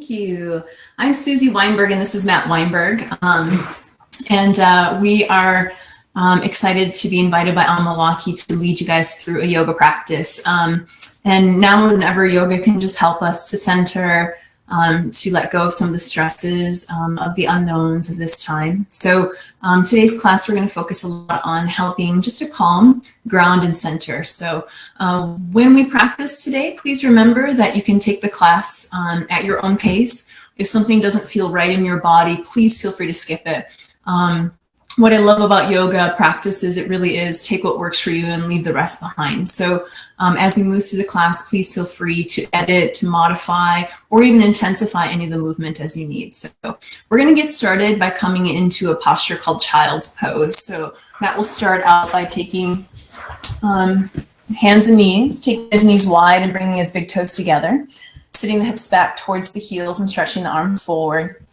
Thank you. I'm Suzy Weinberg, and this is Matt Weinberg. We are excited to be invited by Milwaukee to lead you guys through a yoga practice. And now more than ever, yoga can just help us to center, to let go of some of the stresses of the unknowns of this time. So today's class, we're going to focus a lot on helping just to calm, ground, and center. So when we practice today, please remember that you can take the class at your own pace. If something doesn't feel right in your body, please feel free to skip it. What I love about yoga practice is it really is take what works for you and leave the rest behind. So as we move through the class, please feel free to edit, to modify, or even intensify any of the movement as you need. So we're going to get started by coming into a posture called child's pose. So Matt will start out by taking hands and knees, taking his knees wide and bringing his big toes together, sitting the hips back towards the heels and stretching the arms forward.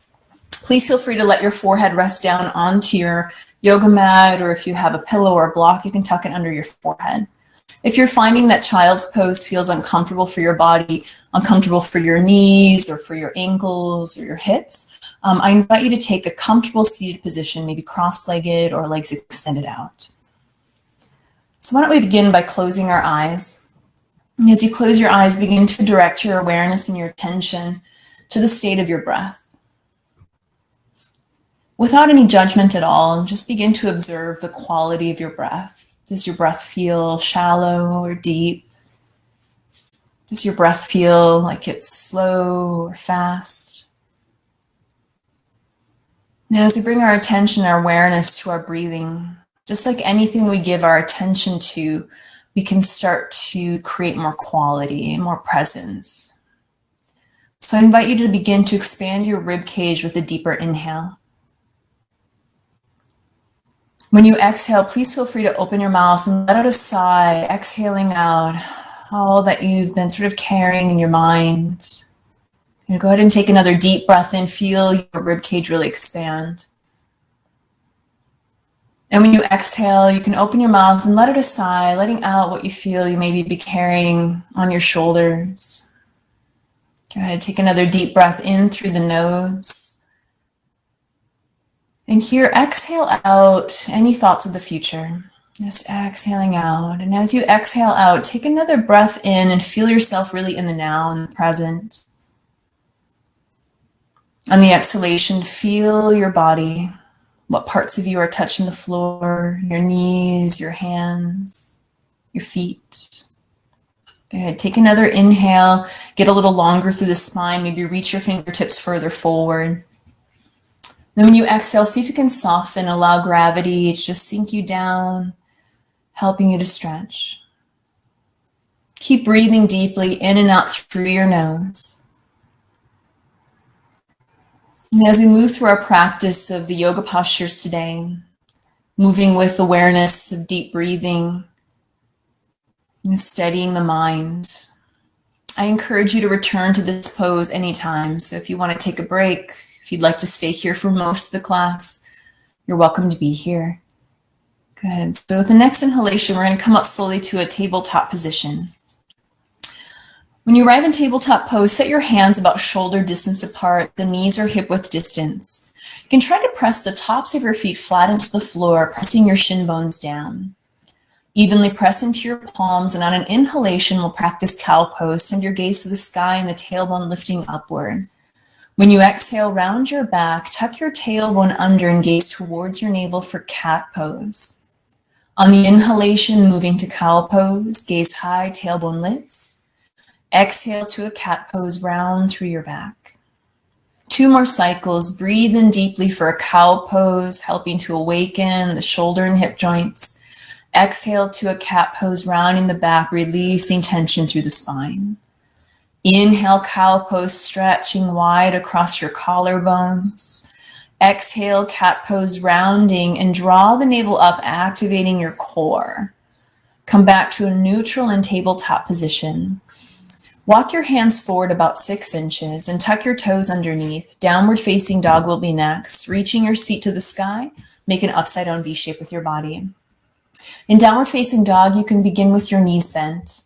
Please feel free to let your forehead rest down onto your yoga mat, or if you have a pillow or a block, you can tuck it under your forehead. If you're finding that child's pose feels uncomfortable for your body, uncomfortable for your knees or for your ankles or your hips, I invite you to take a comfortable seated position, maybe cross-legged or legs extended out. So why don't we begin by closing our eyes. And as you close your eyes, begin to direct your awareness and your attention to the state of your breath. Without any judgment at all, just begin to observe the quality of your breath. Does your breath feel shallow or deep? Does your breath feel like it's slow or fast? Now, as we bring our attention, our awareness to our breathing, just like anything we give our attention to, we can start to create more quality and more presence. So I invite you to begin to expand your rib cage with a deeper inhale. When you exhale, please feel free to open your mouth and let out a sigh, exhaling out all that you've been sort of carrying in your mind. Go ahead and take another deep breath in, feel your rib cage really expand. And when you exhale, you can open your mouth and let out a sigh, letting out what you feel you maybe be carrying on your shoulders. Go ahead, take another deep breath in through the nose. And here, exhale out any thoughts of the future. Just exhaling out. And as you exhale out, take another breath in and feel yourself really in the now and the present. On the exhalation, feel your body. What parts of you are touching the floor, your knees, your hands, your feet. Go ahead, take another inhale. Get a little longer through the spine. Maybe reach your fingertips further forward. Then when you exhale, see if you can soften, allow gravity to just sink you down, helping you to stretch. Keep breathing deeply in and out through your nose. And as we move through our practice of the yoga postures today, moving with awareness of deep breathing and steadying the mind, I encourage you to return to this pose anytime. So if you want to take a break, if you'd like to stay here for most of the class, you're welcome to be here. Good. So with the next inhalation, we're going to come up slowly to a tabletop position. When you arrive in tabletop pose, set your hands about shoulder distance apart. The knees are hip width distance. You can try to press the tops of your feet flat into the floor, pressing your shin bones down. Evenly press into your palms, and on an inhalation, we'll practice cow pose. Send your gaze to the sky and the tailbone lifting upward. When you exhale, round your back, tuck your tailbone under and gaze towards your navel for cat pose. On the inhalation, moving to cow pose, gaze high, tailbone lifts. Exhale to a cat pose, round through your back. 2 more cycles. Breathe in deeply for a cow pose, helping to awaken the shoulder and hip joints. Exhale to a cat pose, rounding the back, releasing tension through the spine. Inhale, cow pose, stretching wide across your collarbones. Exhale, cat pose, rounding, and draw the navel up, activating your core. Come back to a neutral and tabletop position. Walk your hands forward about 6 inches and tuck your toes underneath. Downward facing dog will be next. Reaching your seat to the sky, make an upside down V shape with your body. In downward facing dog, you can begin with your knees bent.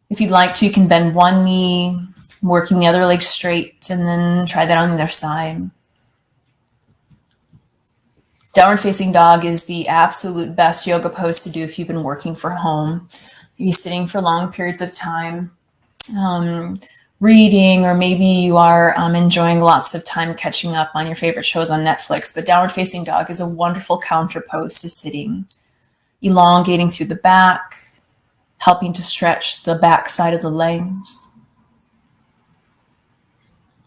If you'd like to, you can bend one knee, Working the other leg straight, and then try that on the other side. Downward facing dog is the absolute best yoga pose to do if you've been working from home. Maybe sitting for long periods of time, reading, or maybe you are enjoying lots of time catching up on your favorite shows on Netflix. But downward facing dog is a wonderful counter pose to sitting, elongating through the back, helping to stretch the back side of the legs.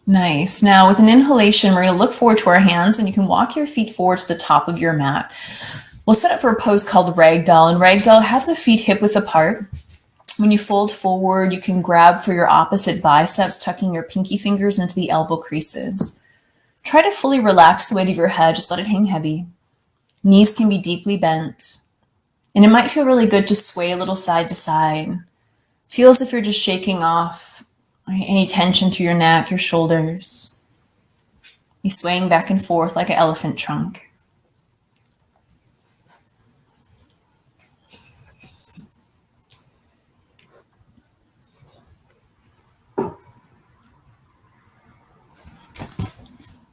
Nice. Now with an inhalation, we're going to look forward to our hands, and you can walk your feet forward to the top of your mat. We'll set up for a pose called ragdoll. And ragdoll, have the feet hip width apart. When you fold forward, you can grab for your opposite biceps, tucking your pinky fingers into the elbow creases. Try to fully relax the weight of your head. Just let it hang heavy. Knees can be deeply bent. And it might feel really good to sway a little side to side. Feel as if you're just shaking off any tension through your neck, your shoulders. Be swaying back and forth like an elephant trunk.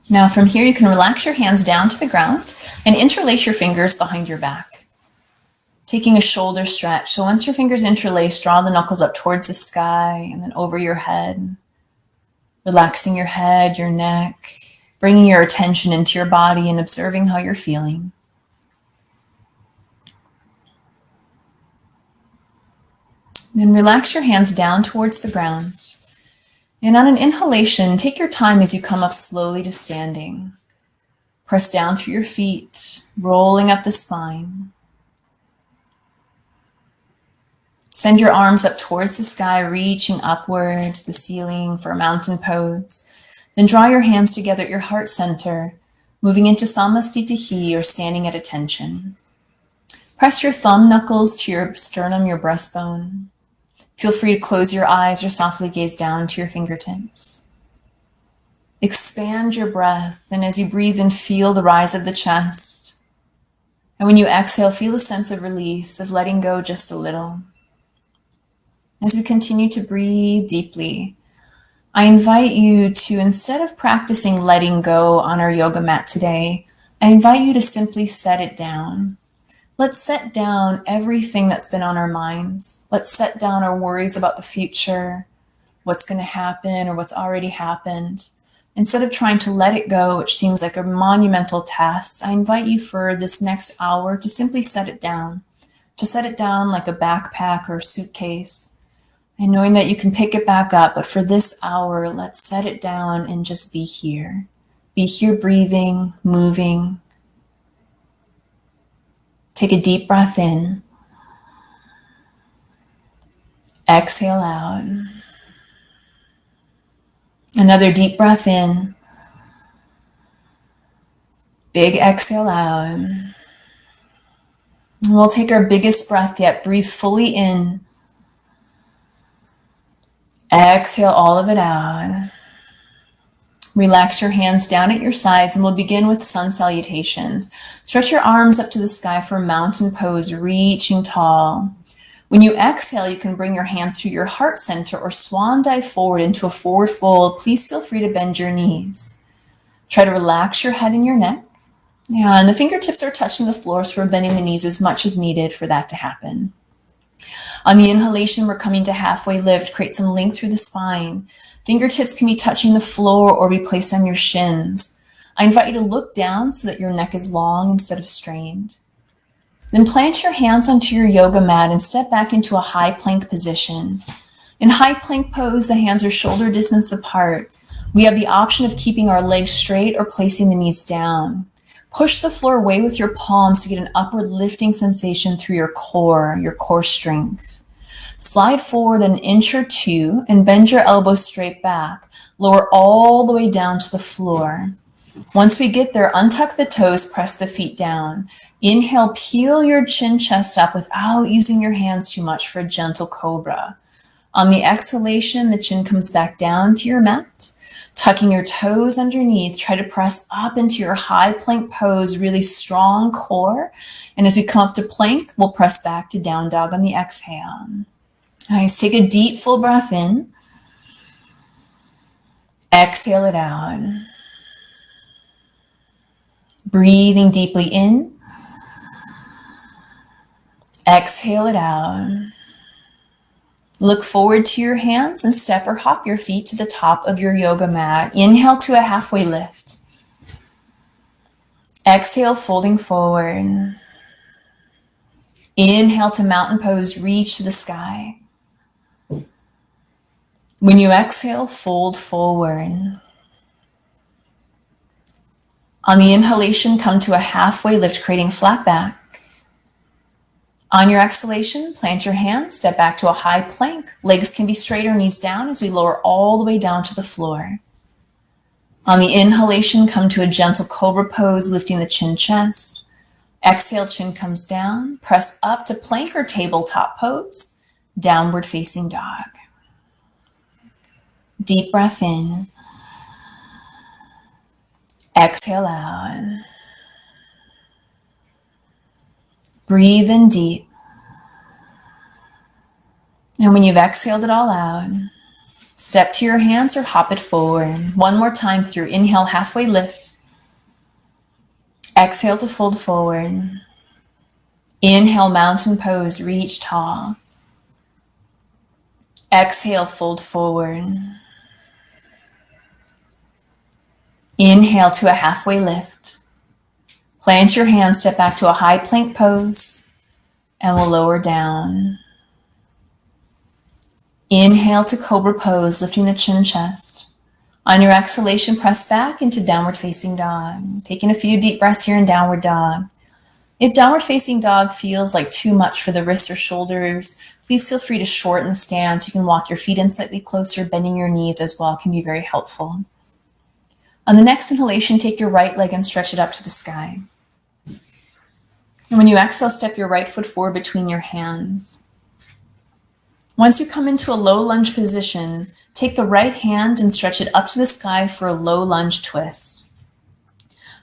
Now from here, you can relax your hands down to the ground and interlace your fingers behind your back. Taking a shoulder stretch. So once your fingers interlace, draw the knuckles up towards the sky and then over your head. Relaxing your head, your neck, bringing your attention into your body and observing how you're feeling. Then relax your hands down towards the ground. And on an inhalation, take your time as you come up slowly to standing. Press down through your feet, rolling up the spine. Send your arms up towards the sky, reaching upward to the ceiling for a mountain pose. Then draw your hands together at your heart center, moving into Samastitihi, or standing at attention. Press your thumb knuckles to your sternum, your breastbone. Feel free to close your eyes or softly gaze down to your fingertips. Expand your breath, and as you breathe in, feel the rise of the chest. And when you exhale, feel a sense of release, of letting go just a little. As we continue to breathe deeply, I invite you to, instead of practicing letting go on our yoga mat today, I invite you to simply set it down. Let's set down everything that's been on our minds. Let's set down our worries about the future, what's going to happen or what's already happened. Instead of trying to let it go, which seems like a monumental task, I invite you for this next hour to simply set it down, like a backpack or a suitcase. And knowing that you can pick it back up, but for this hour, let's set it down and just be here. Be here breathing, moving. Take a deep breath in. Exhale out. Another deep breath in. Big exhale out. And we'll take our biggest breath yet. Breathe fully in. Exhale all of it out. Relax your hands down at your sides, and we'll begin with sun salutations. Stretch your arms up to the sky for mountain pose, reaching tall. When you exhale, you can bring your hands to your heart center or swan dive forward into a forward fold. Please feel free to bend your knees. Try to relax your head and your neck. Yeah, and the fingertips are touching the floor, so we're bending the knees as much as needed for that to happen. On the inhalation, we're coming to halfway lift. Create some length through the spine. Fingertips can be touching the floor or be placed on your shins. I invite you to look down so that your neck is long instead of strained. Then plant your hands onto your yoga mat and step back into a high plank position. In high plank pose, the hands are shoulder distance apart. We have the option of keeping our legs straight or placing the knees down. Push the floor away with your palms to get an upward lifting sensation through your core strength. Slide forward an inch or two and bend your elbows straight back. Lower all the way down to the floor. Once we get there, untuck the toes, press the feet down. Inhale, peel your chin chest up without using your hands too much for a gentle cobra. On the exhalation, the chin comes back down to your mat. Tucking your toes underneath, try to press up into your high plank pose, really strong core. And as we come up to plank, we'll press back to down dog on the exhale. Nice, take a deep full breath in. Exhale it out. Breathing deeply in. Exhale it out. Look forward to your hands and step or hop your feet to the top of your yoga mat. Inhale to a halfway lift. Exhale, folding forward. Inhale to mountain pose, reach to the sky. When you exhale, fold forward. On the inhalation, come to a halfway lift, creating flat back. On your exhalation, plant your hands, step back to a high plank. Legs can be straight or knees down as we lower all the way down to the floor. On the inhalation, come to a gentle cobra pose, lifting the chin chest. Exhale, chin comes down. Press up to plank or tabletop pose, downward facing dog. Deep breath in. Exhale out. Breathe in deep. And when you've exhaled it all out, step to your hands or hop it forward. One more time through. Inhale, halfway lift. Exhale to fold forward. Inhale, mountain pose, reach tall. Exhale, fold forward. Inhale to a halfway lift. Plant your hands, step back to a high plank pose, and we'll lower down. Inhale to cobra pose, lifting the chin chest. On your exhalation, press back into downward facing dog. Taking a few deep breaths here in downward dog. If downward facing dog feels like too much for the wrists or shoulders, please feel free to shorten the stance. You can walk your feet in slightly closer, bending your knees as well can be very helpful. On the next inhalation, take your right leg and stretch it up to the sky. And when you exhale, step your right foot forward between your hands. Once you come into a low lunge position, take the right hand and stretch it up to the sky for a low lunge twist.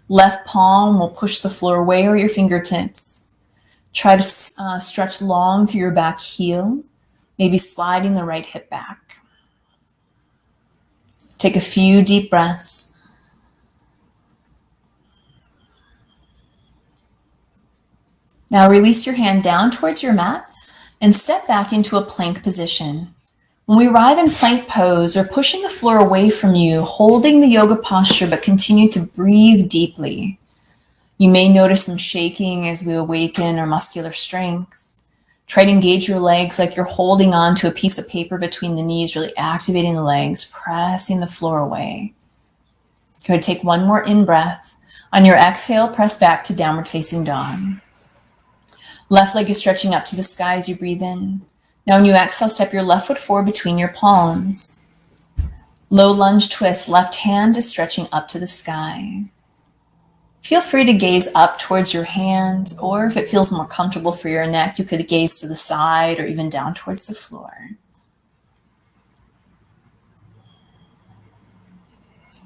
Left palm will push the floor away or your fingertips. Try to stretch long through your back heel, maybe sliding the right hip back. Take a few deep breaths. Now release your hand down towards your mat and step back into a plank position. When we arrive in plank pose, we're pushing the floor away from you, holding the yoga posture, but continue to breathe deeply. You may notice some shaking as we awaken our muscular strength. Try to engage your legs like you're holding on to a piece of paper between the knees, really activating the legs, pressing the floor away. Go ahead, take one more in-breath. On your exhale, press back to downward facing dog. Left leg is stretching up to the sky as you breathe in. Now when you exhale, step your left foot forward between your palms. Low lunge twist, left hand is stretching up to the sky. Feel free to gaze up towards your hand, or if it feels more comfortable for your neck, you could gaze to the side or even down towards the floor.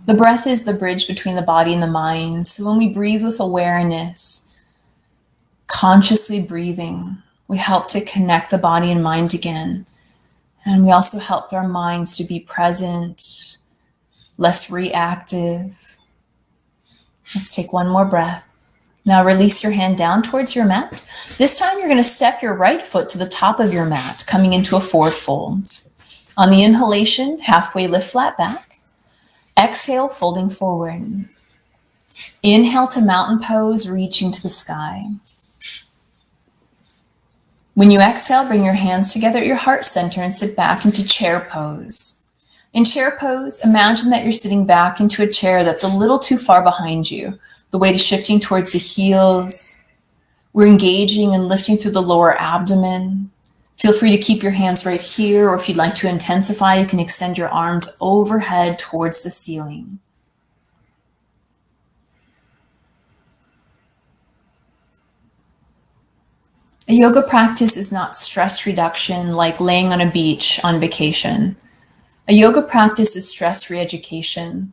The breath is the bridge between the body and the mind. So when we breathe with awareness, consciously breathing, we help to connect the body and mind again. And we also help our minds to be present, less reactive. Let's take one more breath. Now release your hand down towards your mat. This time you're going to step your right foot to the top of your mat, coming into a forward fold. On the inhalation, halfway lift flat back. Exhale, folding forward. Inhale to mountain pose, reaching to the sky. When you exhale, bring your hands together at your heart center and sit back into chair pose. In chair pose, imagine that you're sitting back into a chair that's a little too far behind you. The weight is shifting towards the heels. We're engaging and lifting through the lower abdomen. Feel free to keep your hands right here, or if you'd like to intensify, you can extend your arms overhead towards the ceiling. A yoga practice is not stress reduction like laying on a beach on vacation. A yoga practice is stress re-education.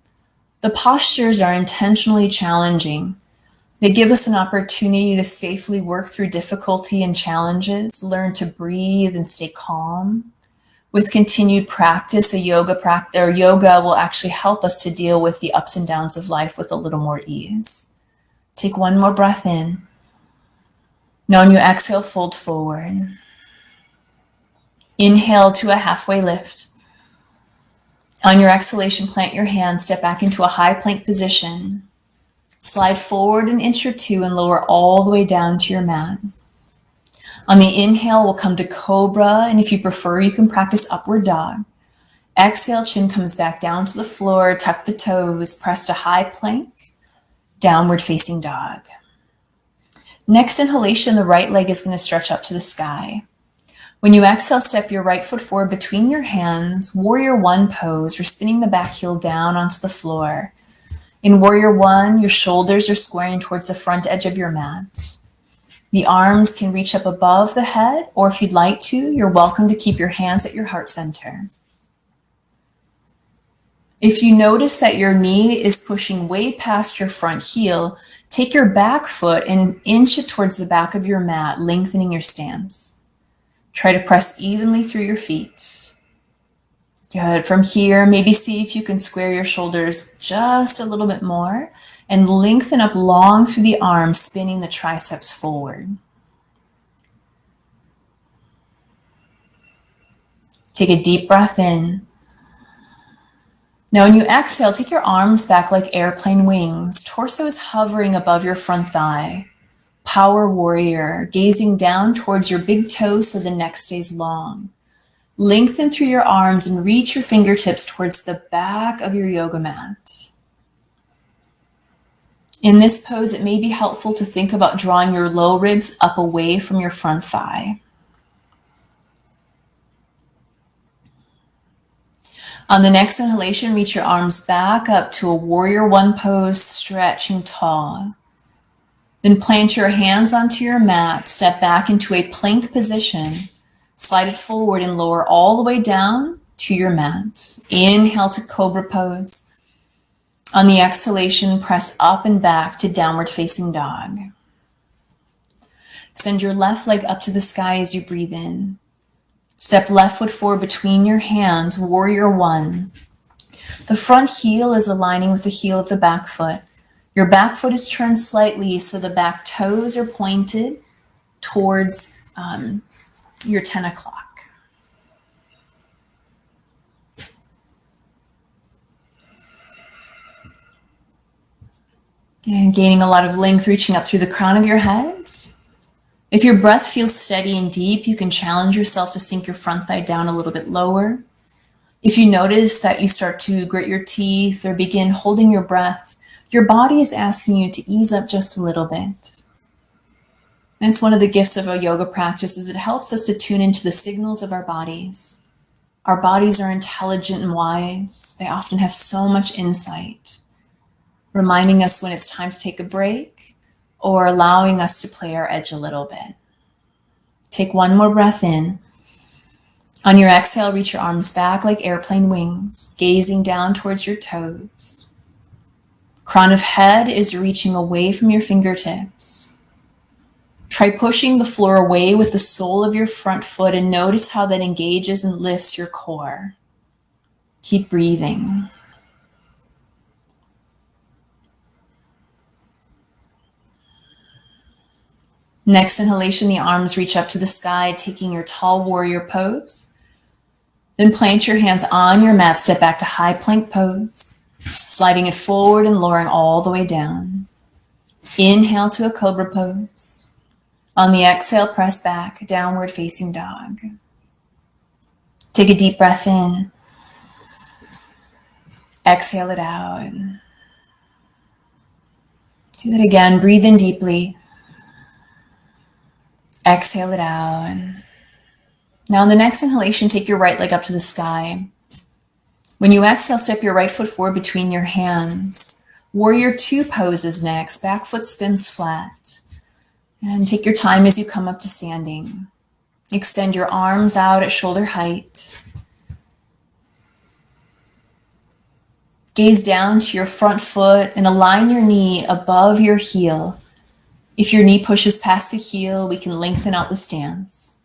The postures are intentionally challenging. They give us an opportunity to safely work through difficulty and challenges, learn to breathe and stay calm. With continued practice, yoga will actually help us to deal with the ups and downs of life with a little more ease. Take one more breath in. Now when you exhale, fold forward. Inhale to a halfway lift. On your exhalation, plant your hands, step back into a high plank position. Slide forward an inch or two and lower all the way down to your mat. On the inhale, we'll come to cobra, and if you prefer, you can practice upward dog. Exhale, chin comes back down to the floor, tuck the toes, press to high plank, downward facing dog. Next inhalation, the right leg is going to stretch up to the sky. When you exhale, step your right foot forward between your hands, warrior one pose. You're spinning the back heel down onto the floor. In warrior one, your shoulders are squaring towards the front edge of your mat. The arms can reach up above the head, or if you'd like to, you're welcome to keep your hands at your heart center. If you notice that your knee is pushing way past your front heel, take your back foot and inch it towards the back of your mat, lengthening your stance. Try to press evenly through your feet. Good. From here, maybe see if you can square your shoulders just a little bit more and lengthen up long through the arms, spinning the triceps forward. Take a deep breath in. Now when you exhale, take your arms back like airplane wings. Torso is hovering above your front thigh. Power warrior, gazing down towards your big toes so the neck stays long. Lengthen through your arms and reach your fingertips towards the back of your yoga mat. In this pose, it may be helpful to think about drawing your low ribs up away from your front thigh. On the next inhalation, reach your arms back up to a warrior one pose, stretching tall. Then plant your hands onto your mat, step back into a plank position, slide it forward and lower all the way down to your mat. Inhale to cobra pose. On the exhalation, press up and back to downward facing dog. Send your left leg up to the sky as you breathe in. Step left foot forward between your hands, warrior one. The front heel is aligning with the heel of the back foot. Your back foot is turned slightly so the back toes are pointed towards your 10 o'clock. And gaining a lot of length, reaching up through the crown of your head. If your breath feels steady and deep, you can challenge yourself to sink your front thigh down a little bit lower. If you notice that you start to grit your teeth or begin holding your breath, your body is asking you to ease up just a little bit. And it's one of the gifts of a yoga practice is it helps us to tune into the signals of our bodies. Our bodies are intelligent and wise. They often have so much insight, reminding us when it's time to take a break or allowing us to play our edge a little bit. Take one more breath in. On your exhale, reach your arms back like airplane wings, gazing down towards your toes. Crown of head is reaching away from your fingertips. Try pushing the floor away with the sole of your front foot and notice how that engages and lifts your core. Keep breathing. Next inhalation, the arms reach up to the sky, taking your tall warrior pose. Then plant your hands on your mat, step back to high plank pose. Sliding it forward and lowering all the way down. Inhale to a cobra pose. On the exhale, press back, downward facing dog. Take a deep breath in. Exhale it out. Do that again. Breathe in deeply. Exhale it out. Now on the next inhalation, take your right leg up to the sky. When you exhale, step your right foot forward between your hands. Warrior two poses next. Back foot spins flat. And take your time as you come up to standing. Extend your arms out at shoulder height. Gaze down to your front foot and align your knee above your heel. If your knee pushes past the heel, we can lengthen out the stance.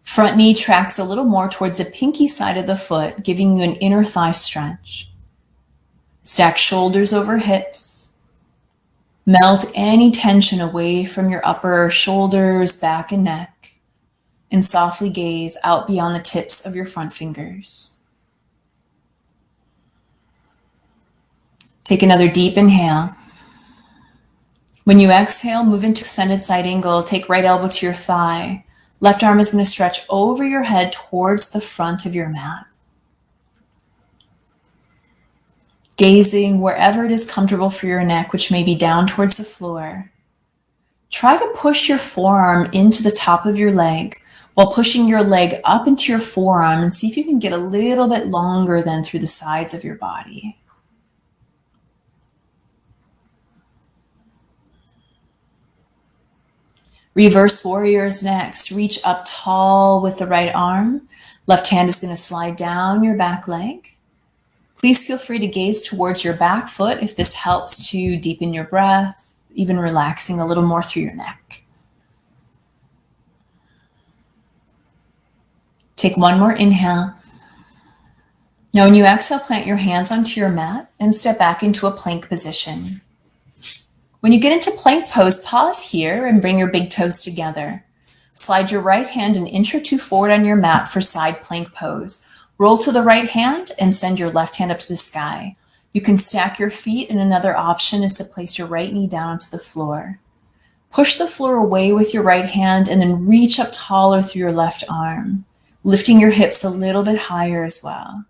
Front knee tracks a little more towards the pinky side of the foot, giving you an inner thigh stretch. Stack shoulders over hips. Melt any tension away from your upper shoulders, back, and neck, and softly gaze out beyond the tips of your front fingers. Take another deep inhale. When you exhale, move into extended side angle. Take right elbow to your thigh. Left arm is going to stretch over your head towards the front of your mat. Gazing wherever it is comfortable for your neck, which may be down towards the floor. Try to push your forearm into the top of your leg while pushing your leg up into your forearm, and see if you can get a little bit longer than through the sides of your body. Reverse warrior is next. Reach up tall with the right arm. Left hand is going to slide down your back leg. Please feel free to gaze towards your back foot if this helps to deepen your breath, even relaxing a little more through your neck. Take one more inhale. Now when you exhale, plant your hands onto your mat and step back into a plank position. When you get into plank pose, pause here and bring your big toes together. Slide your right hand an inch or two forward on your mat for side plank pose. Roll to the right hand and send your left hand up to the sky. You can stack your feet, and another option is to place your right knee down onto the floor. Push the floor away with your right hand and then reach up taller through your left arm, lifting your hips a little bit higher as well.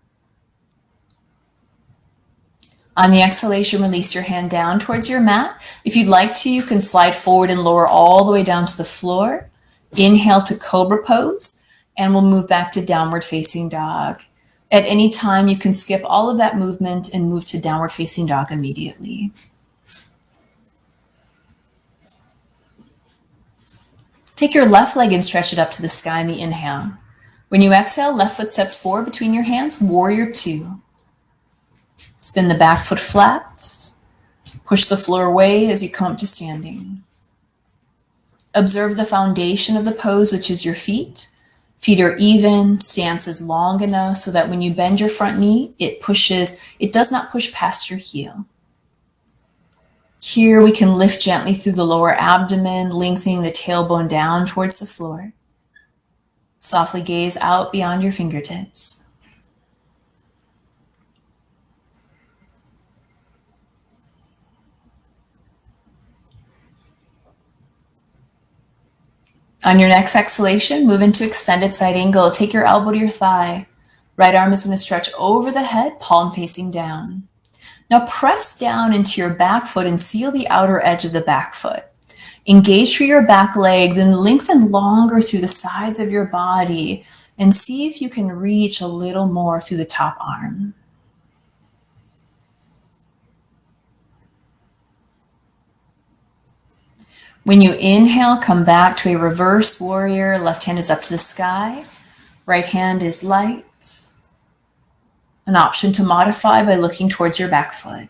On the exhalation, release your hand down towards your mat. If you'd like to, you can slide forward and lower all the way down to the floor. Inhale to cobra pose, and we'll move back to downward facing dog. At any time, you can skip all of that movement and move to downward facing dog immediately. Take your left leg and stretch it up to the sky in the inhale. When you exhale, left foot steps forward between your hands, warrior two. Spin the back foot flat. Push the floor away as you come up to standing. Observe the foundation of the pose, which is your feet. Feet are even, stance is long enough so that when you bend your front knee, it does not push past your heel. Here we can lift gently through the lower abdomen, lengthening the tailbone down towards the floor. Softly gaze out beyond your fingertips. On your next exhalation, move into extended side angle. Take your elbow to your thigh. Right arm is going to stretch over the head, palm facing down. Now press down into your back foot and seal the outer edge of the back foot. Engage through your back leg, then lengthen longer through the sides of your body and see if you can reach a little more through the top arm. When you inhale, come back to a reverse warrior. Left hand is up to the sky. Right hand is light. An option to modify by looking towards your back foot.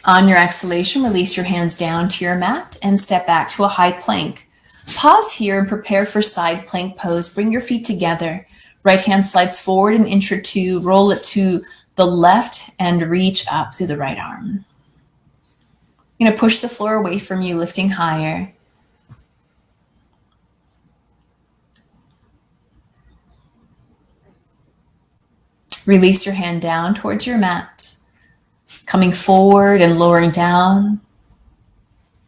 On your exhalation, release your hands down to your mat and step back to a high plank. Pause here and prepare for side plank pose. Bring your feet together. Right hand slides forward an inch or two. Roll it to the left and reach up through the right arm. You're going to push the floor away from you, lifting higher. Release your hand down towards your mat, coming forward and lowering down.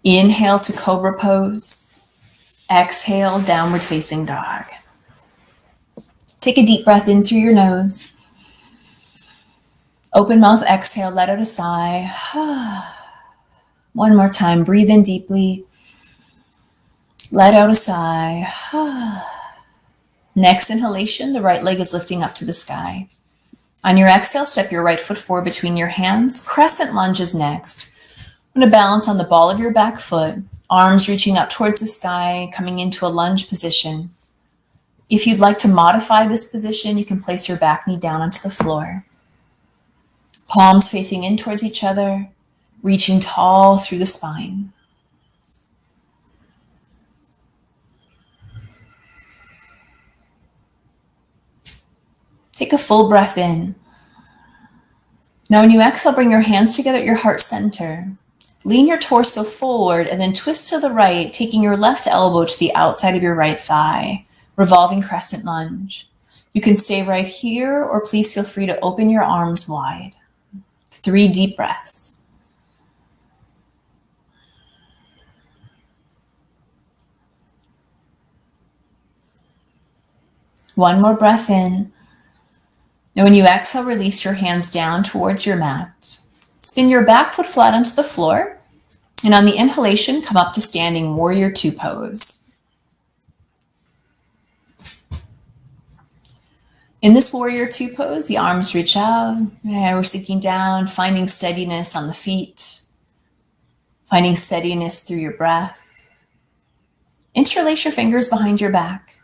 Inhale to cobra pose. Exhale, downward facing dog. Take a deep breath in through your nose. Open mouth, exhale, let out a sigh. One more time, breathe in deeply. Let out a sigh. Next inhalation, the right leg is lifting up to the sky. On your exhale, step your right foot forward between your hands. Crescent lunge is next. I'm going to balance on the ball of your back foot, arms reaching up towards the sky, coming into a lunge position. If you'd like to modify this position, you can place your back knee down onto the floor. Palms facing in towards each other, reaching tall through the spine. Take a full breath in. Now when you exhale, bring your hands together at your heart center. Lean your torso forward and then twist to the right, taking your left elbow to the outside of your right thigh, revolving crescent lunge. You can stay right here, or please feel free to open your arms wide. 3 deep breaths. One more breath in. And when you exhale, release your hands down towards your mat. Spin your back foot flat onto the floor. And on the inhalation, come up to standing warrior 2 pose. In this warrior 2 pose, the arms reach out. We're sinking down, finding steadiness on the feet, finding steadiness through your breath. Interlace your fingers behind your back.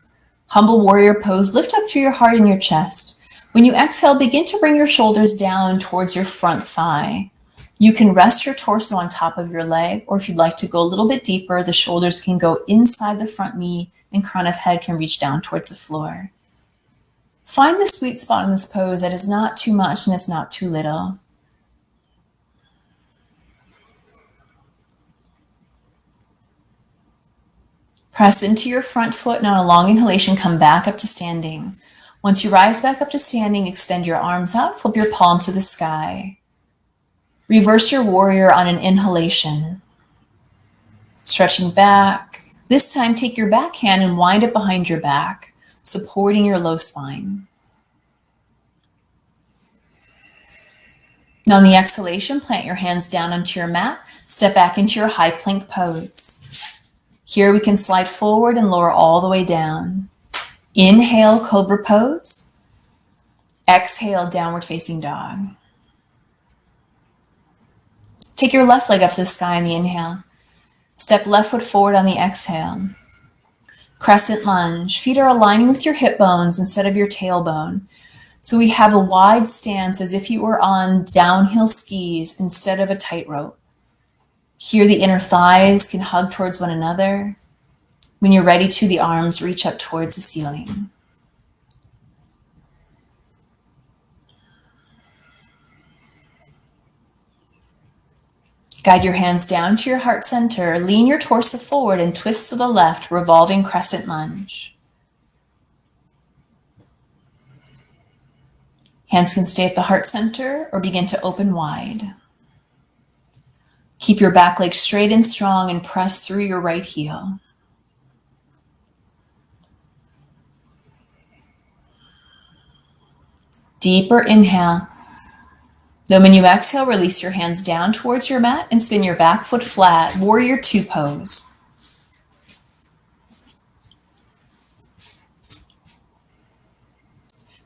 Humble warrior pose, lift up through your heart and your chest. When you exhale, begin to bring your shoulders down towards your front thigh. You can rest your torso on top of your leg, or if you'd like to go a little bit deeper, the shoulders can go inside the front knee and crown of head can reach down towards the floor. Find the sweet spot in this pose that is not too much and it's not too little. Press into your front foot, and on a long inhalation, come back up to standing. Once you rise back up to standing, extend your arms out, flip your palm to the sky. Reverse your warrior on an inhalation. Stretching back. This time, take your back hand and wind it behind your back, supporting your low spine. Now on the exhalation, plant your hands down onto your mat, step back into your high plank pose. Here we can slide forward and lower all the way down. Inhale, cobra pose. Exhale, downward facing dog. Take your left leg up to the sky on the inhale. Step left foot forward on the exhale. Crescent lunge. Feet are aligning with your hip bones instead of your tailbone. So we have a wide stance as if you were on downhill skis instead of a tightrope. Here the inner thighs can hug towards one another. When you're ready to, the arms reach up towards the ceiling. Guide your hands down to your heart center. Lean your torso forward and twist to the left, revolving crescent lunge. Hands can stay at the heart center or begin to open wide. Keep your back leg straight and strong and press through your right heel. Deeper inhale. Then when you exhale, release your hands down towards your mat and spin your back foot flat, warrior 2 pose.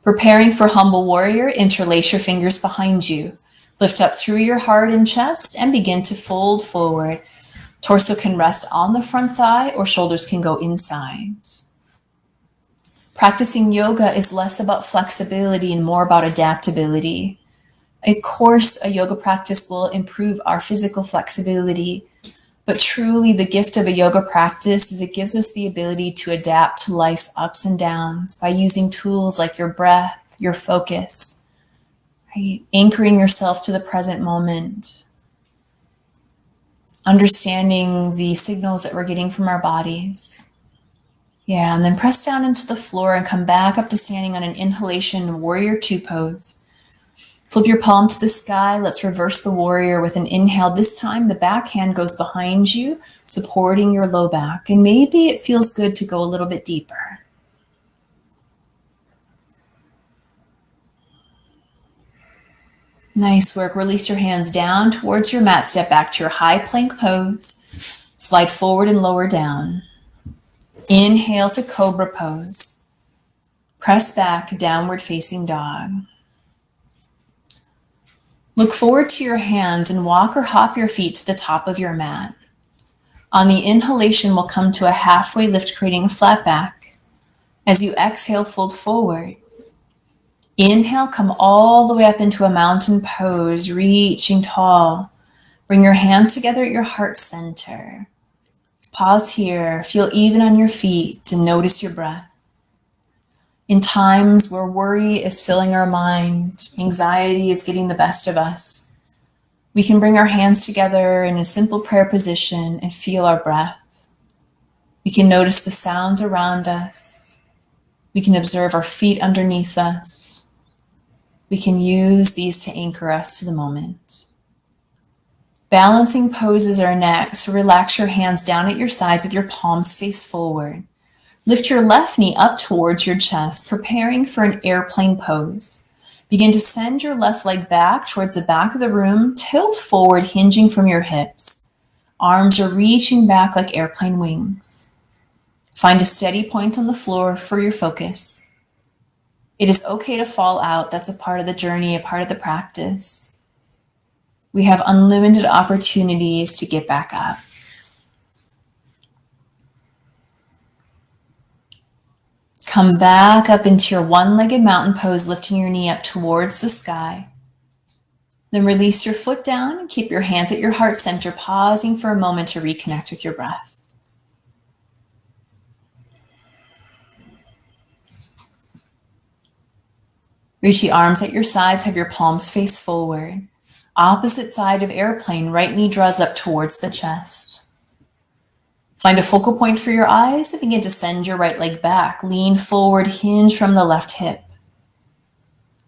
Preparing for humble warrior, interlace your fingers behind you. Lift up through your heart and chest and begin to fold forward. Torso can rest on the front thigh or shoulders can go inside. Practicing yoga is less about flexibility and more about adaptability. Of course, a yoga practice will improve our physical flexibility, but truly the gift of a yoga practice is it gives us the ability to adapt to life's ups and downs by using tools like your breath, your focus, right? Anchoring yourself to the present moment, understanding the signals that we're getting from our bodies. Yeah, and then press down into the floor and come back up to standing on an inhalation, warrior 2 pose. Flip your palm to the sky. Let's reverse the warrior with an inhale. This time, the back hand goes behind you, supporting your low back. And maybe it feels good to go a little bit deeper. Nice work. Release your hands down towards your mat. Step back to your high plank pose. Slide forward and lower down. Inhale to cobra pose. Press back, downward facing dog. Look forward to your hands and walk or hop your feet to the top of your mat. On the inhalation, we'll come to a halfway lift, creating a flat back. As you exhale, fold forward. Inhale, come all the way up into a mountain pose, reaching tall. Bring your hands together at your heart center. Pause here, feel even on your feet and notice your breath. In times where worry is filling our mind, anxiety is getting the best of us, we can bring our hands together in a simple prayer position and feel our breath. We can notice the sounds around us. We can observe our feet underneath us. We can use these to anchor us to the moment. Balancing poses are next, so relax your hands down at your sides with your palms face forward. Lift your left knee up towards your chest, preparing for an airplane pose. Begin to send your left leg back towards the back of the room, tilt forward, hinging from your hips. Arms are reaching back like airplane wings. Find a steady point on the floor for your focus. It is okay to fall out. That's a part of the journey, a part of the practice. We have unlimited opportunities to get back up. Come back up into your one-legged mountain pose, lifting your knee up towards the sky. Then release your foot down and keep your hands at your heart center, pausing for a moment to reconnect with your breath. Reach the arms at your sides, have your palms face forward. Opposite side of airplane, right knee draws up towards the chest. Find a focal point for your eyes and begin to send your right leg back. Lean forward, hinge from the left hip.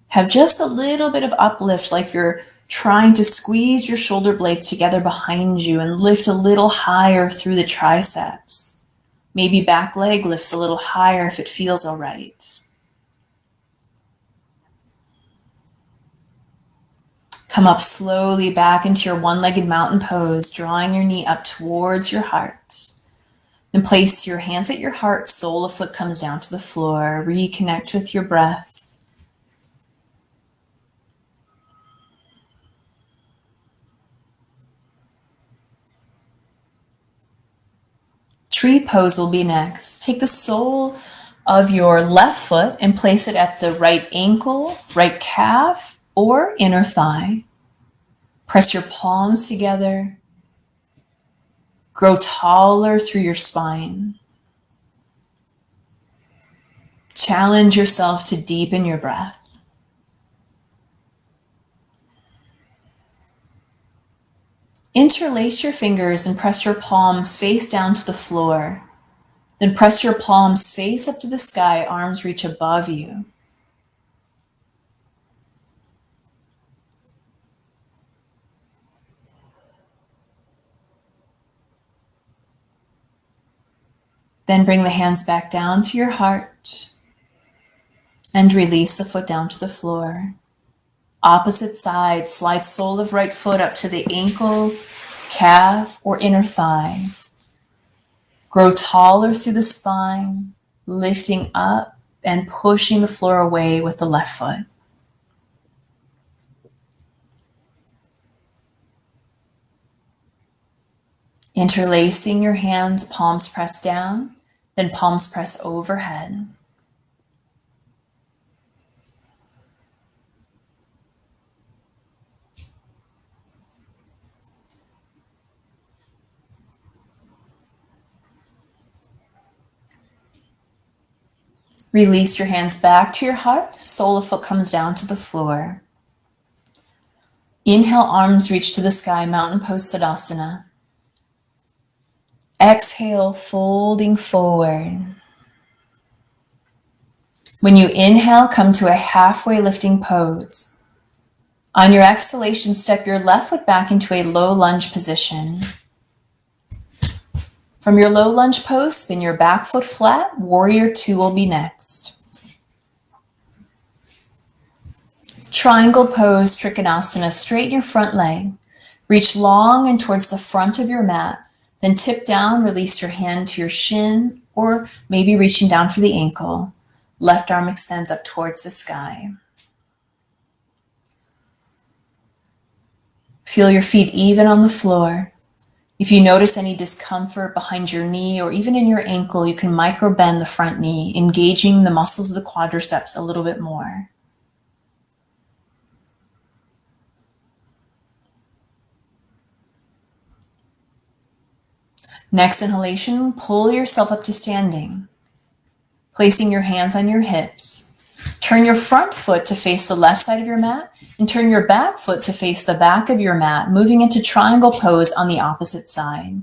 Have just a little bit of uplift, like you're trying to squeeze your shoulder blades together behind you and lift a little higher through the triceps. Maybe back leg lifts a little higher if it feels all right. Come up slowly back into your one-legged mountain pose, drawing your knee up towards your heart. Then place your hands at your heart, sole of foot comes down to the floor. Reconnect with your breath. Tree pose will be next. Take the sole of your left foot and place it at the right ankle, right calf, or inner thigh. Press your palms together. Grow taller through your spine. Challenge yourself to deepen your breath. Interlace your fingers and press your palms face down to the floor. Then press your palms face up to the sky, arms reach above you. Then bring the hands back down to your heart and release the foot down to the floor. Opposite side, slide sole of right foot up to the ankle, calf, or inner thigh. Grow taller through the spine, lifting up and pushing the floor away with the left foot. Interlacing your hands, palms press down, then palms press overhead. Release your hands back to your heart, sole of foot comes down to the floor. Inhale, arms reach to the sky, mountain pose Savasana. Exhale, folding forward. When you inhale, come to a halfway lifting pose. On your exhalation, step your left foot back into a low lunge position. From your low lunge pose, spin your back foot flat. Warrior two will be next. Triangle pose, Trikonasana. Straighten your front leg. Reach long and towards the front of your mat. Then tip down, release your hand to your shin, or maybe reaching down for the ankle. Left arm extends up towards the sky. Feel your feet even on the floor. If you notice any discomfort behind your knee or even in your ankle, you can micro bend the front knee, engaging the muscles of the quadriceps a little bit more. Next inhalation, pull yourself up to standing. placing your hands on your hips. Turn your front foot to face the left side of your mat and turn your back foot to face the back of your mat, moving into triangle pose on the opposite side.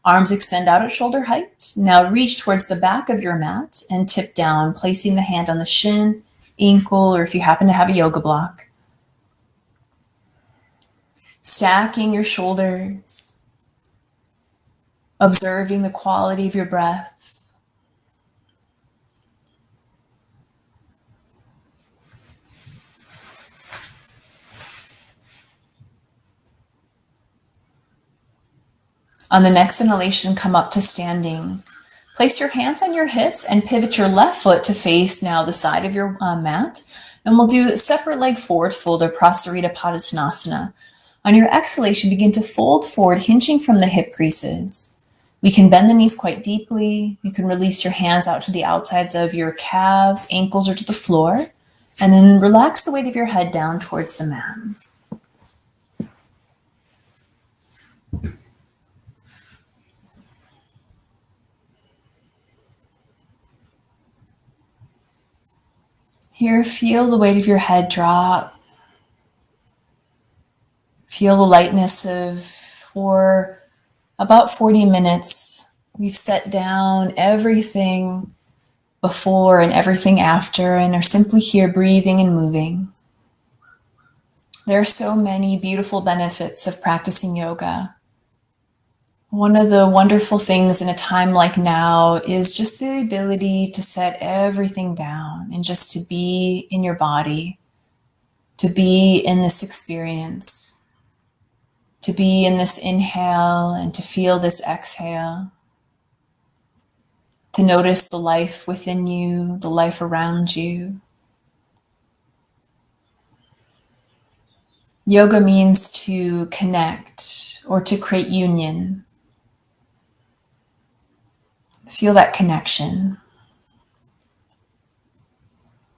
Arms extend out at shoulder height. Now reach towards the back of your mat and tip down, placing the hand on the shin, ankle, or if you happen to have a yoga block. Stacking your shoulders, observing the quality of your breath. On the next inhalation, come up to standing. Place your hands on your hips and pivot your left foot to face now the side of your mat. And we'll do separate leg forward fold or Prasarita Padasana. On your exhalation, begin to fold forward, hinging from the hip creases. We can bend the knees quite deeply. You can release your hands out to the outsides of your calves, ankles, or to the floor. And then relax the weight of your head down towards the mat. Here, feel the weight of your head drop. Feel the lightness for about 40 minutes. We've set down everything before and everything after and are simply here breathing and moving. There are so many beautiful benefits of practicing yoga. One of the wonderful things in a time like now is just the ability to set everything down and just to be in your body, to be in this experience, to be in this inhale and to feel this exhale, to notice the life within you, the life around you. Yoga means to connect or to create union. Feel that connection.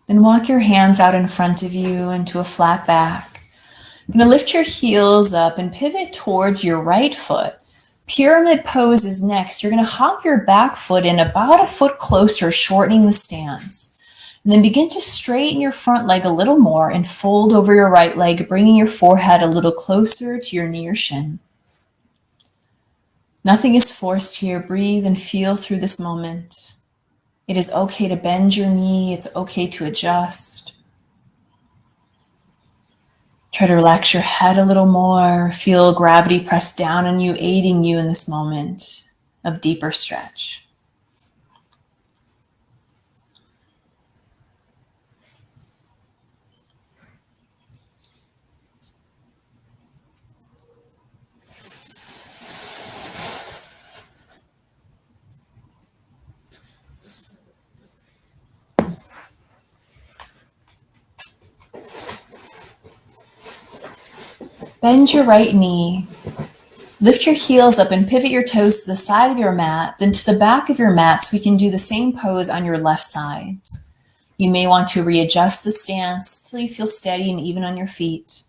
Then walk your hands out in front of you into a flat back. You're going to lift your heels up and pivot towards your right foot. Pyramid pose is next. You're going to hop your back foot in about a foot closer, shortening the stance. And then begin to straighten your front leg a little more and fold over your right leg, bringing your forehead a little closer to your knee or shin. Nothing is forced here. Breathe and feel through this moment. It is okay to bend your knee. It's okay to adjust. Try to relax your head a little more. Feel gravity press down on you, aiding you in this moment of deeper stretch. Bend your right knee. Lift your heels up and pivot your toes to the side of your mat, then to the back of your mat so we can do the same pose on your left side. You may want to readjust the stance till you feel steady and even on your feet.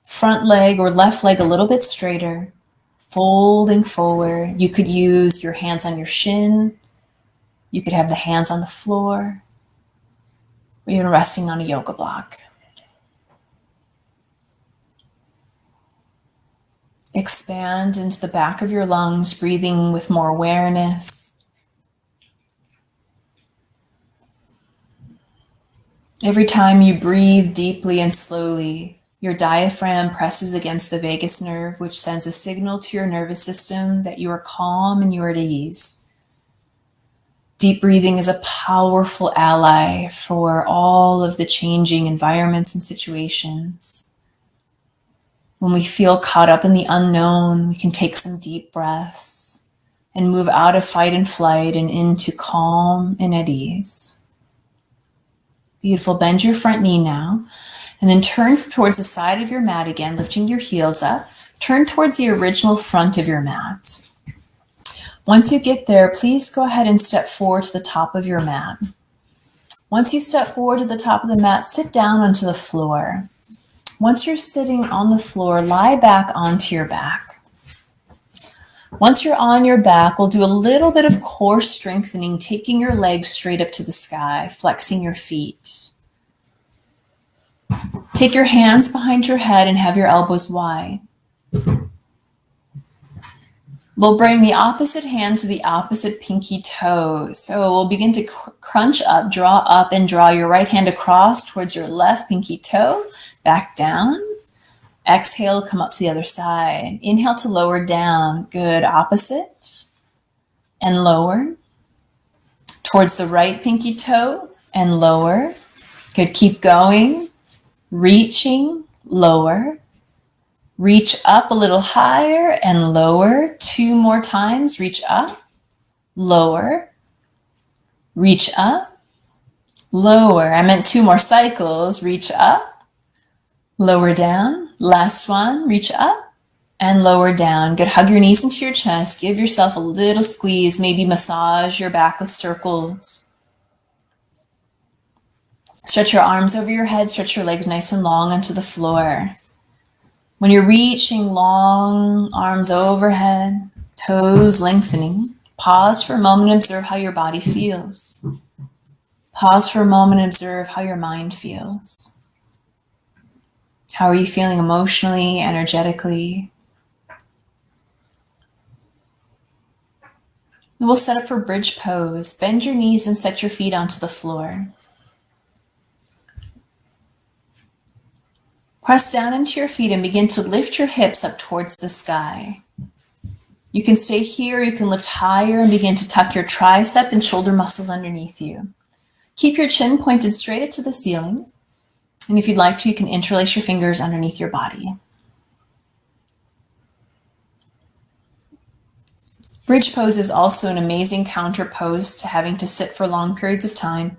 Front leg or left leg a little bit straighter, folding forward. You could use your hands on your shin. You could have the hands on the floor, or you're resting on a yoga block. Expand into the back of your lungs, breathing with more awareness. Every time you breathe deeply and slowly, your diaphragm presses against the vagus nerve, which sends a signal to your nervous system that you are calm and you are at ease. Deep breathing is a powerful ally for all of the changing environments and situations. When we feel caught up in the unknown, we can take some deep breaths and move out of fight and flight and into calm and at ease. Beautiful. Bend your front knee now, and then turn towards the side of your mat again, lifting your heels up. Turn towards the original front of your mat. Once you get there, please go ahead and step forward to the top of your mat. Once you step forward to the top of the mat, sit down onto the floor. Once you're sitting on the floor, lie back onto your back. Once you're on your back, we'll do a little bit of core strengthening, taking your legs straight up to the sky, flexing your feet. Take your hands behind your head and have your elbows wide. We'll bring the opposite hand to the opposite pinky toe. So we'll begin to crunch up, and draw your right hand across towards your left pinky toe, back down. Exhale, come up to the other side. Inhale to lower down. Good. Opposite. And lower. Towards the right pinky toe and lower. Good. Keep going. Reaching, lower. Reach up a little higher and lower. 2 more times. Reach up, lower. Reach up, lower. I meant 2 more cycles. Reach up, lower down. Last one. Reach up and lower down. Good. Hug your knees into your chest. Give yourself a little squeeze. Maybe massage your back with circles. Stretch your arms over your head. Stretch your legs nice and long onto the floor. When you're reaching, long arms overhead, toes lengthening, pause for a moment and observe how your body feels. Pause for a moment and observe how your mind feels. How are you feeling emotionally, energetically? We'll set up for bridge pose. Bend your knees and set your feet onto the floor. Press down into your feet and begin to lift your hips up towards the sky. You can stay here, you can lift higher and begin to tuck your tricep and shoulder muscles underneath you. Keep your chin pointed straight up to the ceiling. And if you'd like to, you can interlace your fingers underneath your body. Bridge pose is also an amazing counter pose to having to sit for long periods of time.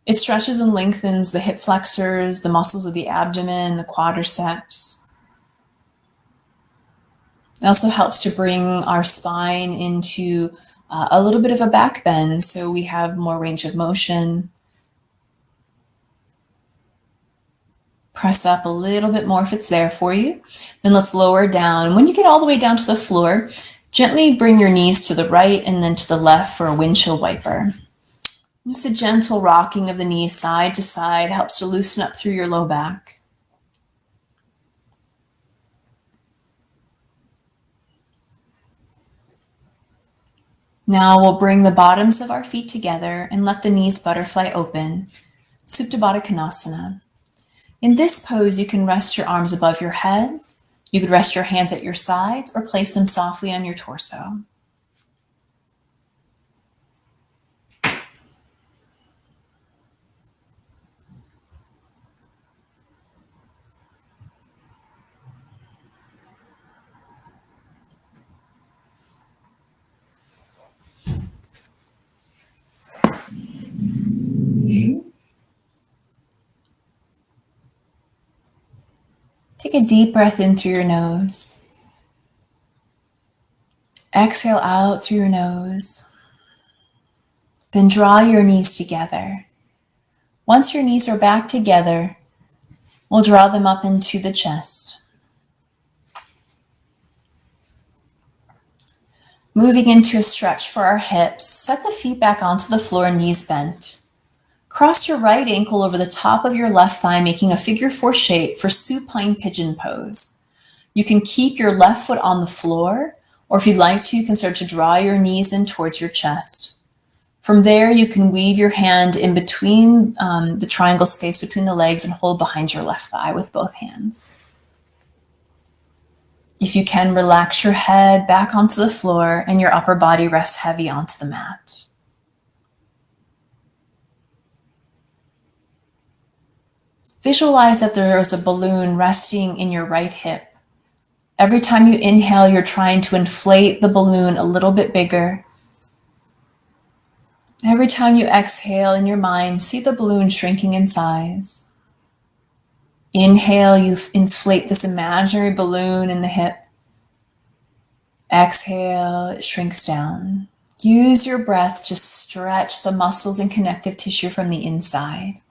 It stretches and lengthens the hip flexors, the muscles of the abdomen, the quadriceps. It also helps to bring our spine into a little bit of a back bend, so we have more range of motion. Press up a little bit more if it's there for you. Then let's lower down. When you get all the way down to the floor, gently bring your knees to the right and then to the left for a windshield wiper. Just a gentle rocking of the knees side to side helps to loosen up through your low back. Now we'll bring the bottoms of our feet together and let the knees butterfly open. Supta Baddha Konasana. In this pose, you can rest your arms above your head. You could rest your hands at your sides or place them softly on your torso. Take a deep breath in through your nose. Exhale out through your nose. Then draw your knees together. Once your knees are back together, we'll draw them up into the chest. Moving into a stretch for our hips, set the feet back onto the floor, knees bent. Cross your right ankle over the top of your left thigh, making a figure 4 shape for supine pigeon pose. You can keep your left foot on the floor, or if you'd like to, you can start to draw your knees in towards your chest. From there, you can weave your hand in between the triangle space between the legs and hold behind your left thigh with both hands. If you can, relax your head back onto the floor and your upper body rests heavy onto the mat. Visualize that there is a balloon resting in your right hip. Every time you inhale, you're trying to inflate the balloon a little bit bigger. Every time you exhale in your mind, see the balloon shrinking in size. Inhale, you inflate this imaginary balloon in the hip. Exhale, it shrinks down. Use your breath to stretch the muscles and connective tissue from the inside.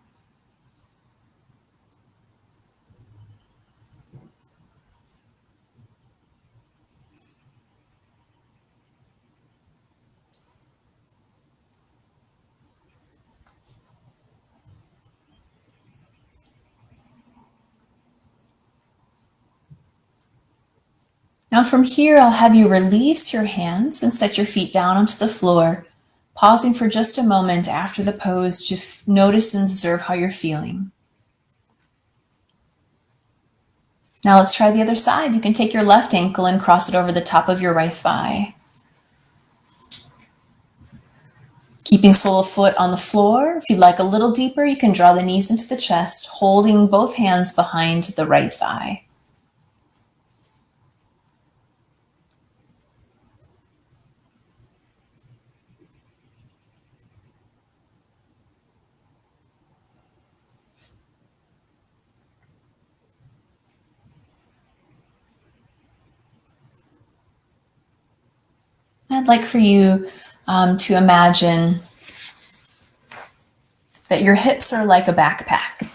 Now from here, I'll have you release your hands and set your feet down onto the floor, pausing for just a moment after the pose to notice and observe how you're feeling. Now let's try the other side. You can take your left ankle and cross it over the top of your right thigh. Keeping sole of foot on the floor. If you'd like a little deeper, you can draw the knees into the chest, holding both hands behind the right thigh. I'd like for you to imagine that your hips are like a backpack.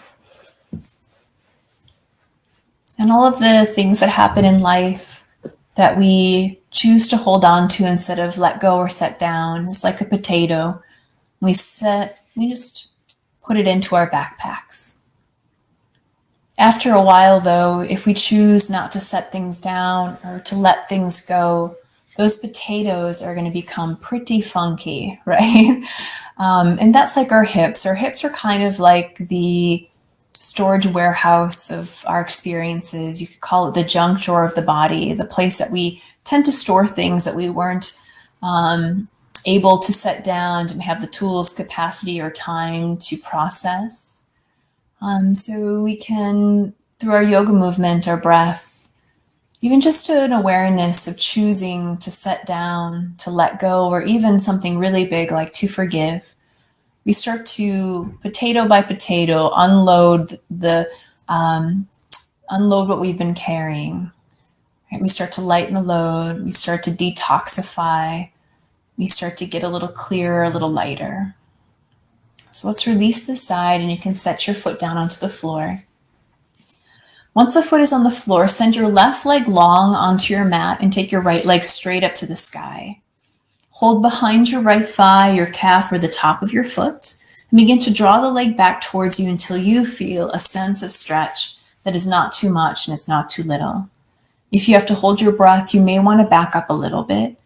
And all of the things that happen in life that we choose to hold on to instead of let go or set down is like a potato. We just put it into our backpacks. After a while, though, if we choose not to set things down or to let things go, those potatoes are going to become pretty funky, right? And that's like our hips. Our hips are kind of like the storage warehouse of our experiences. You could call it the junk drawer of the body, the place that we tend to store things that we weren't able to set down, didn't have the tools, capacity, or time to process. So we can, through our yoga movement, our breath, even just an awareness of choosing to set down, to let go, or even something really big like to forgive, we start to, potato by potato, unload what we've been carrying. Right? We start to lighten the load. We start to detoxify. We start to get a little clearer, a little lighter. So let's release the side, and you can set your foot down onto the floor. Once the foot is on the floor, send your left leg long onto your mat and take your right leg straight up to the sky. Hold behind your right thigh, your calf, or the top of your foot, and begin to draw the leg back towards you until you feel a sense of stretch that is not too much and it's not too little. If you have to hold your breath, you may want to back up a little bit.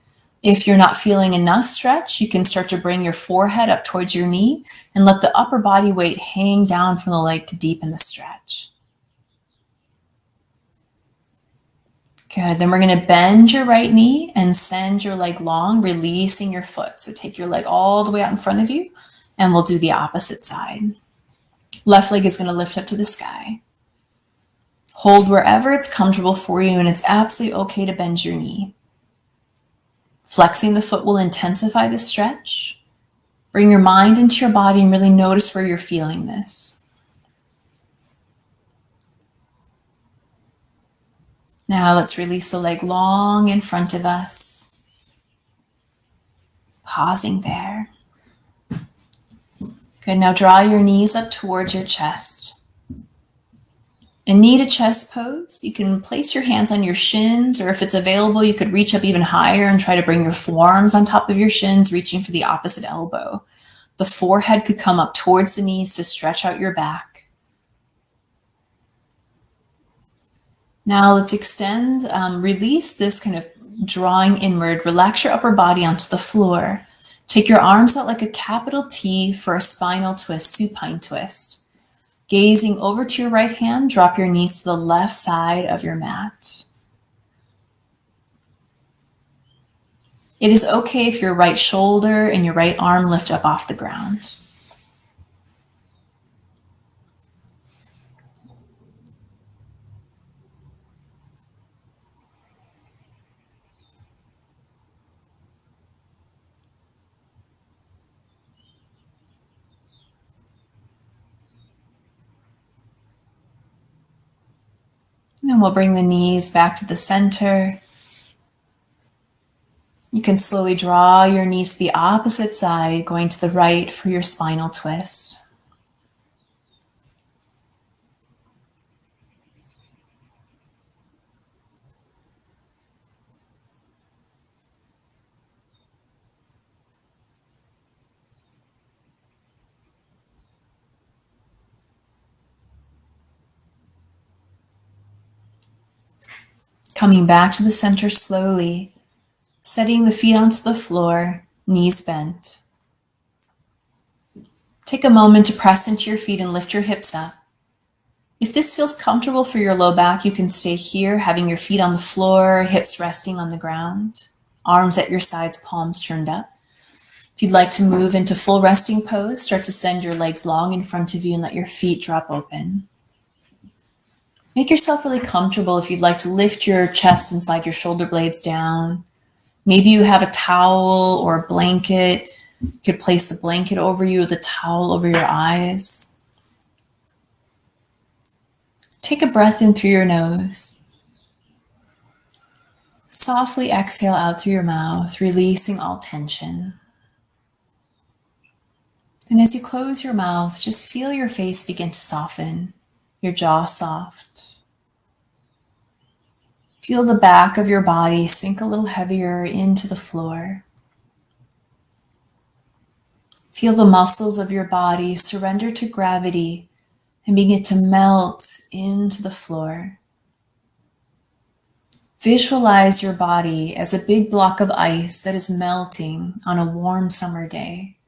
If you're not feeling enough stretch, you can start to bring your forehead up towards your knee and let the upper body weight hang down from the leg to deepen the stretch. Good. Then we're going to bend your right knee and send your leg long, releasing your foot. So take your leg all the way out in front of you, and we'll do the opposite side. Left leg is going to lift up to the sky. Hold wherever it's comfortable for you, and it's absolutely okay to bend your knee. Flexing the foot will intensify the stretch. Bring your mind into your body and really notice where you're feeling this. Now let's release the leg long in front of us. Pausing there. Good. Now draw your knees up towards your chest. In knee to chest pose, you can place your hands on your shins, or if it's available, you could reach up even higher and try to bring your forearms on top of your shins, reaching for the opposite elbow. The forehead could come up towards the knees to stretch out your back. Now let's extend, release this kind of drawing inward. Relax your upper body onto the floor. Take your arms out like a capital T for a spinal twist, supine twist. Gazing over to your right hand, drop your knees to the left side of your mat. It is okay if your right shoulder and your right arm lift up off the ground. And then we'll bring the knees back to the center. You can slowly draw your knees to the opposite side, going to the right for your spinal twist. Coming back to the center slowly, setting the feet onto the floor, knees bent. Take a moment to press into your feet and lift your hips up. If this feels comfortable for your low back, you can stay here, having your feet on the floor, hips resting on the ground, arms at your sides, palms turned up. If you'd like to move into full resting pose, start to send your legs long in front of you and let your feet drop open. Make yourself really comfortable. If you'd like to lift your chest and slide your shoulder blades down. Maybe you have a towel or a blanket. You could place the blanket over you, the towel over your eyes. Take a breath in through your nose. Softly exhale out through your mouth, releasing all tension. And as you close your mouth, just feel your face begin to soften, your jaw soft. Feel the back of your body sink a little heavier into the floor. Feel the muscles of your body surrender to gravity and begin to melt into the floor. Visualize your body as a big block of ice that is melting on a warm summer day.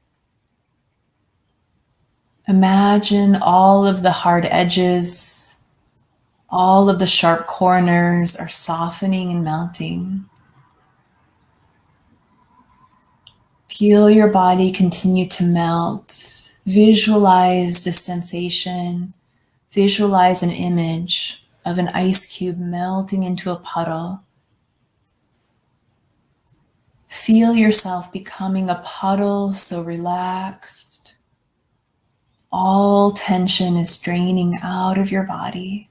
Imagine all of the hard edges, all of the sharp corners are softening and melting. Feel your body continue to melt. Visualize the sensation. Visualize an image of an ice cube melting into a puddle. Feel yourself becoming a puddle so relaxed. All tension is draining out of your body.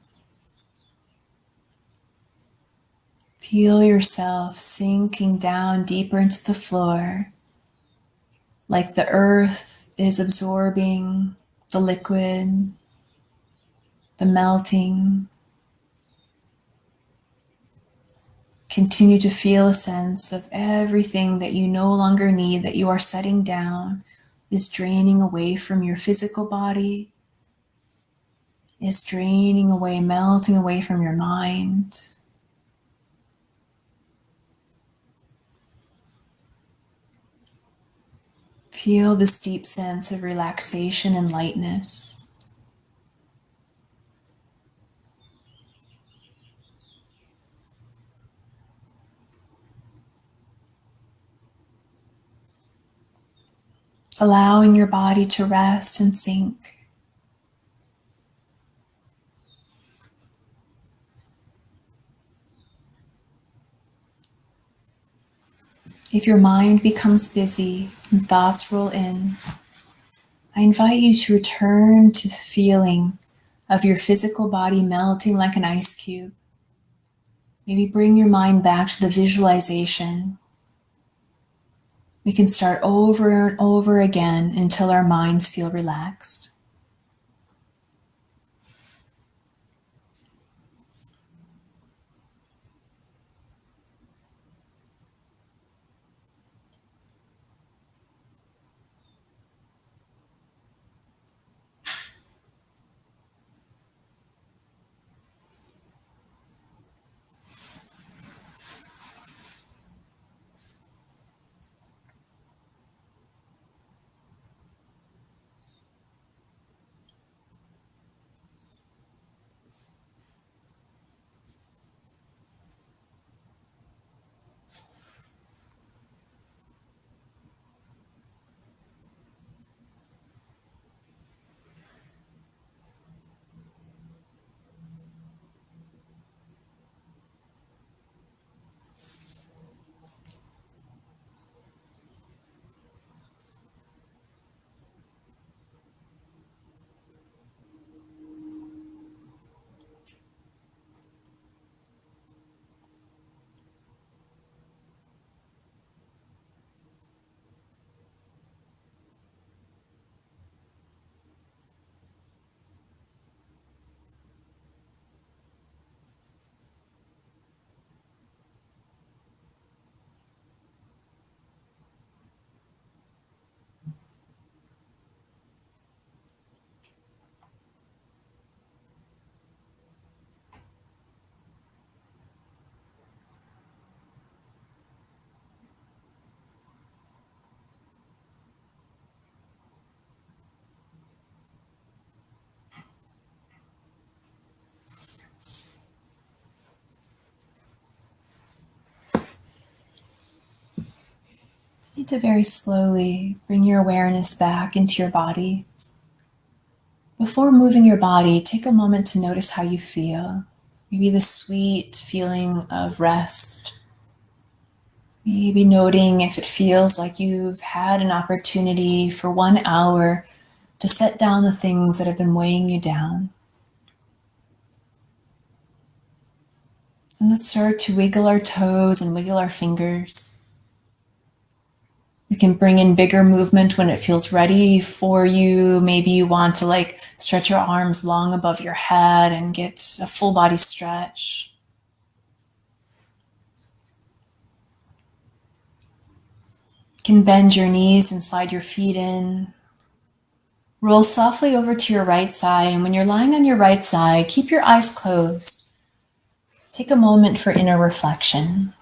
Feel yourself sinking down deeper into the floor, like the earth is absorbing the liquid, the melting. Continue to feel a sense of everything that you no longer need, that you are setting down, is draining away from your physical body, is draining away, melting away from your mind. Feel this deep sense of relaxation and lightness. Allowing your body to rest and sink. If your mind becomes busy and thoughts roll in, I invite you to return to the feeling of your physical body melting like an ice cube. Maybe bring your mind back to the visualization. We can start over and over again until our minds feel relaxed. to very slowly bring your awareness back into your body. Before moving your body, take a moment to notice how you feel. Maybe the sweet feeling of rest. Maybe noting if it feels like you've had an opportunity for 1 hour to set down the things that have been weighing you down. And let's start to wiggle our toes and wiggle our fingers. We can bring in bigger movement when it feels ready for you. Maybe you want to stretch your arms long above your head and get a full body stretch. You can bend your knees and slide your feet in. Roll softly over to your right side, and when you're lying on your right side, keep your eyes closed. Take a moment for inner reflection.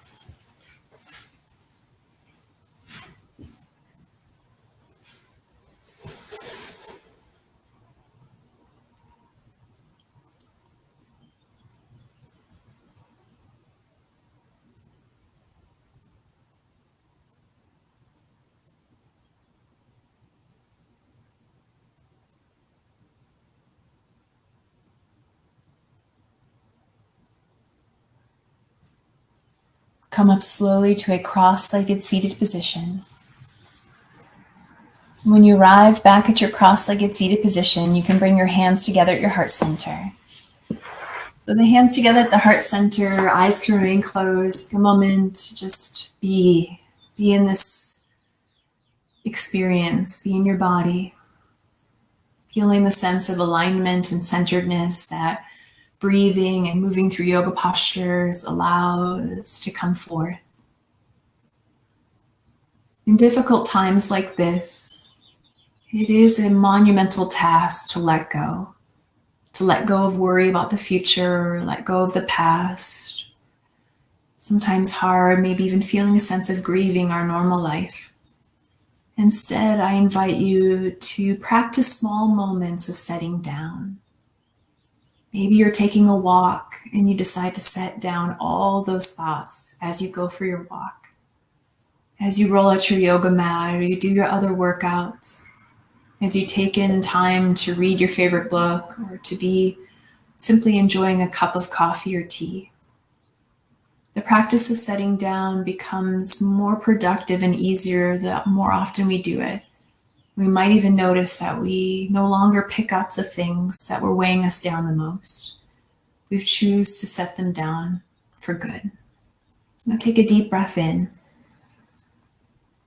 Come up slowly to a cross-legged seated position. When you arrive back at your cross-legged seated position, you can bring your hands together at your heart center. With the hands together at the heart center, eyes can remain closed. Take a moment to just be in this experience, be in your body, feeling the sense of alignment and centeredness that breathing and moving through yoga postures allows to come forth. In difficult times like this, it is a monumental task to let go of worry about the future, let go of the past. Sometimes hard, maybe even feeling a sense of grieving our normal life. Instead, I invite you to practice small moments of setting down. Maybe you're taking a walk and you decide to set down all those thoughts as you go for your walk. As you roll out your yoga mat or you do your other workouts. As you take in time to read your favorite book or to be simply enjoying a cup of coffee or tea. The practice of setting down becomes more productive and easier the more often we do it. We might even notice that we no longer pick up the things that were weighing us down the most. We choose to set them down for good. Now take a deep breath in.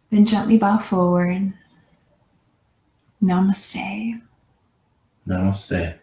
Then gently bow forward. Namaste. Namaste.